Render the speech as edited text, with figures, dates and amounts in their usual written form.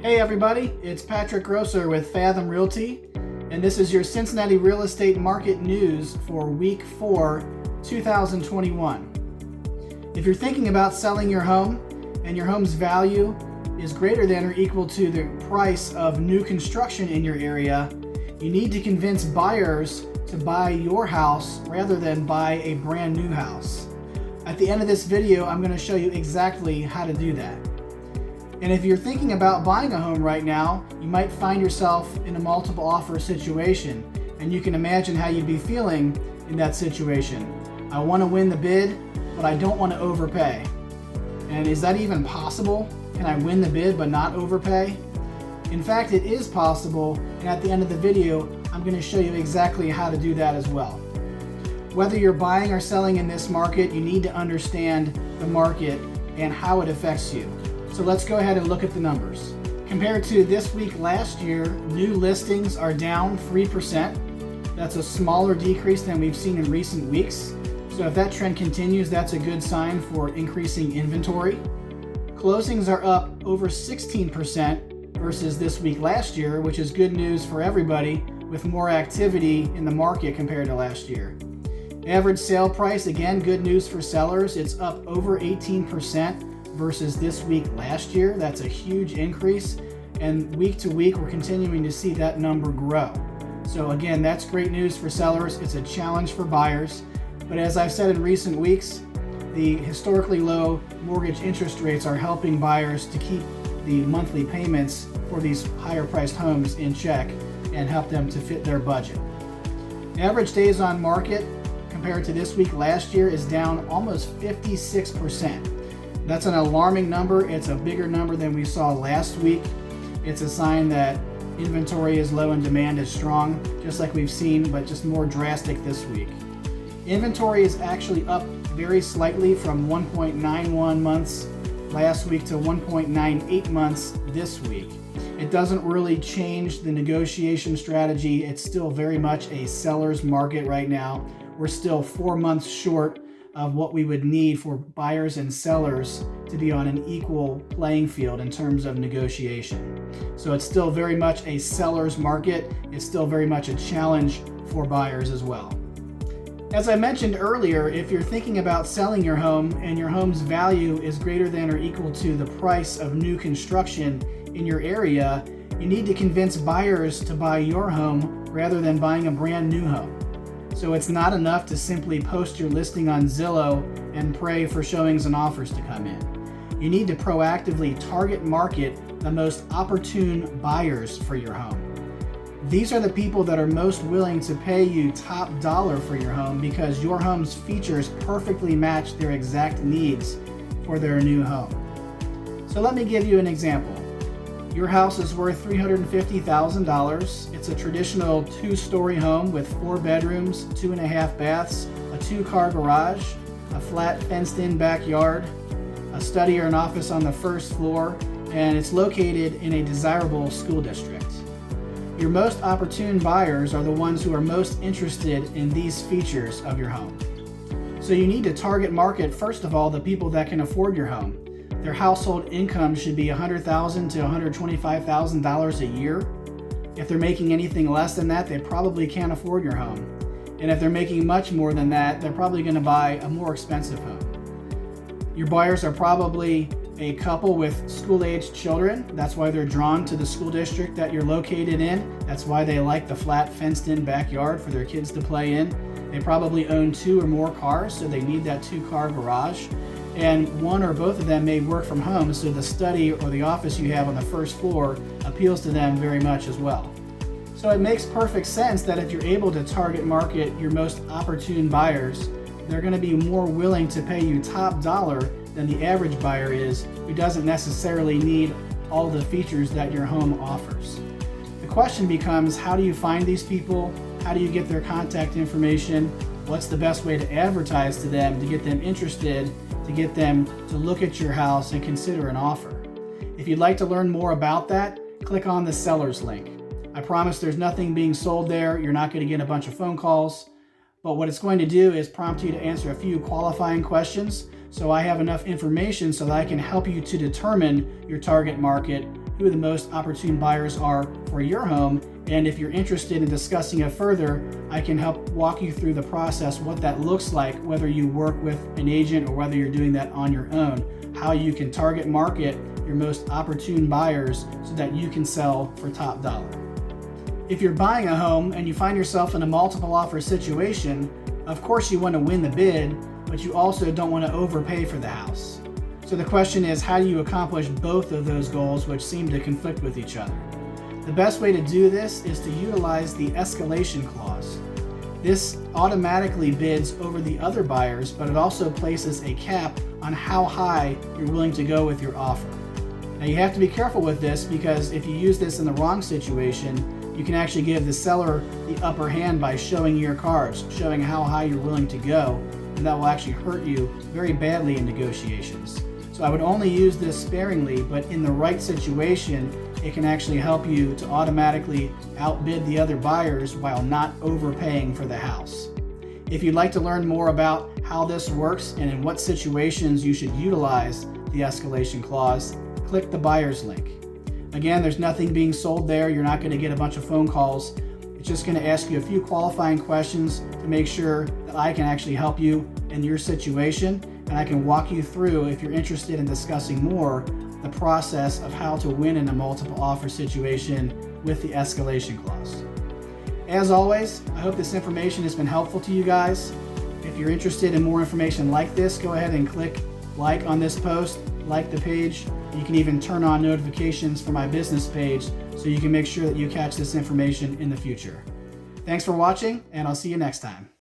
Hey everybody, it's Patrick Grosser with Fathom Realty, and this is your Cincinnati real estate market news for week 4, 2021. If you're thinking about selling your home and your home's value is greater than or equal to the price of new construction in your area, you need to convince buyers to buy your house rather than buy a brand new house. At the end of this video, I'm going to show you exactly how to do that. And if you're thinking about buying a home right now, you might find yourself in a multiple offer situation, and you can imagine how you'd be feeling in that situation. I want to win the bid, but I don't want to overpay. And is that even possible? Can I win the bid but not overpay? In fact, it is possible, and at the end of the video, I'm going to show you exactly how to do that as well. Whether you're buying or selling in this market, you need to understand the market and how it affects you. So let's go ahead and look at the numbers. Compared to this week last year, new listings are down 3%. That's a smaller decrease than we've seen in recent weeks. So if that trend continues, that's a good sign for increasing inventory. Closings are up over 16% versus this week last year, which is good news for everybody with more activity in the market compared to last year. Average sale price, again, good news for sellers. It's up over 18% versus this week last year. That's a huge increase, and week to week we're continuing to see that number grow. So again, that's great news for sellers. It's a challenge for buyers, but as I've said in recent weeks, the historically low mortgage interest rates are helping buyers to keep the monthly payments for these higher priced homes in check and help them to fit their budget. Average days on market compared to this week last year is down almost 56%. That's an alarming number. It's a bigger number than we saw last week. It's a sign that inventory is low and demand is strong, just like we've seen, but just more drastic this week. Inventory is actually up very slightly from 1.91 months last week to 1.98 months this week. It doesn't really change the negotiation strategy. It's still very much a seller's market right now. We're still 4 months short of what we would need for buyers and sellers to be on an equal playing field in terms of negotiation. So it's still very much a seller's market. It's still very much a challenge for buyers as well. As I mentioned earlier, if you're thinking about selling your home and your home's value is greater than or equal to the price of new construction in your area, you need to convince buyers to buy your home rather than buying a brand new home. So it's not enough to simply post your listing on Zillow and pray for showings and offers to come in. You need to proactively target market the most opportune buyers for your home. These are the people that are most willing to pay you top dollar for your home because your home's features perfectly match their exact needs for their new home. So let me give you an example. Your house is worth $350,000. It's a traditional 2-story home with 4 bedrooms, 2.5 baths, a 2-car garage, a flat fenced-in backyard, a study or an office on the first floor, and it's located in a desirable school district. Your most opportune buyers are the ones who are most interested in these features of your home. So you need to target market, first of all, the people that can afford your home. Their household income should be $100,000 to $125,000 a year. If they're making anything less than that, they probably can't afford your home. And if they're making much more than that, they're probably going to buy a more expensive home. Your buyers are probably a couple with school-aged children. That's why they're drawn to the school district that you're located in. That's why they like the flat fenced-in backyard for their kids to play in. They probably own 2 or more cars, so they need that 2-car garage. And one or both of them may work from home, so the study or the office you have on the first floor appeals to them very much as well. So it makes perfect sense that if you're able to target market your most opportune buyers, they're going to be more willing to pay you top dollar than the average buyer is, who doesn't necessarily need all the features that your home offers. The question becomes, how do you find these people? How do you get their contact information? What's the best way to advertise to them to get them interested, to get them to look at your house and consider an offer? If you'd like to learn more about that, click on the seller's link. I promise there's nothing being sold there. You're not going to get a bunch of phone calls, but what it's going to do is prompt you to answer a few qualifying questions so I have enough information so that I can help you to determine your target market who the most opportune buyers are for your home. And if you're interested in discussing it further, I can help walk you through the process, what that looks like, whether you work with an agent or whether you're doing that on your own, how you can target market your most opportune buyers so that you can sell for top dollar. If you're buying a home and you find yourself in a multiple offer situation, of course you want to win the bid, but you also don't want to overpay for the house. So the question is, how do you accomplish both of those goals, which seem to conflict with each other? The best way to do this is to utilize the escalation clause. This automatically bids over the other buyers, but it also places a cap on how high you're willing to go with your offer. Now you have to be careful with this, because if you use this in the wrong situation, you can actually give the seller the upper hand by showing your cards, showing how high you're willing to go, and that will actually hurt you very badly in negotiations. So I would only use this sparingly, but in the right situation, it can actually help you to automatically outbid the other buyers while not overpaying for the house. If you'd like to learn more about how this works and in what situations you should utilize the escalation clause, click the buyer's link. Again, there's nothing being sold there. You're not going to get a bunch of phone calls. It's just going to ask you a few qualifying questions to make sure that I can actually help you in your situation, and I can walk you through, if you're interested in discussing more, the process of how to win in a multiple offer situation with the escalation clause. As always, I hope this information has been helpful to you guys. If you're interested in more information like this, go ahead and click like on this post, like the page. You can even turn on notifications for my business page so you can make sure that you catch this information in the future. Thanks for watching, and I'll see you next time.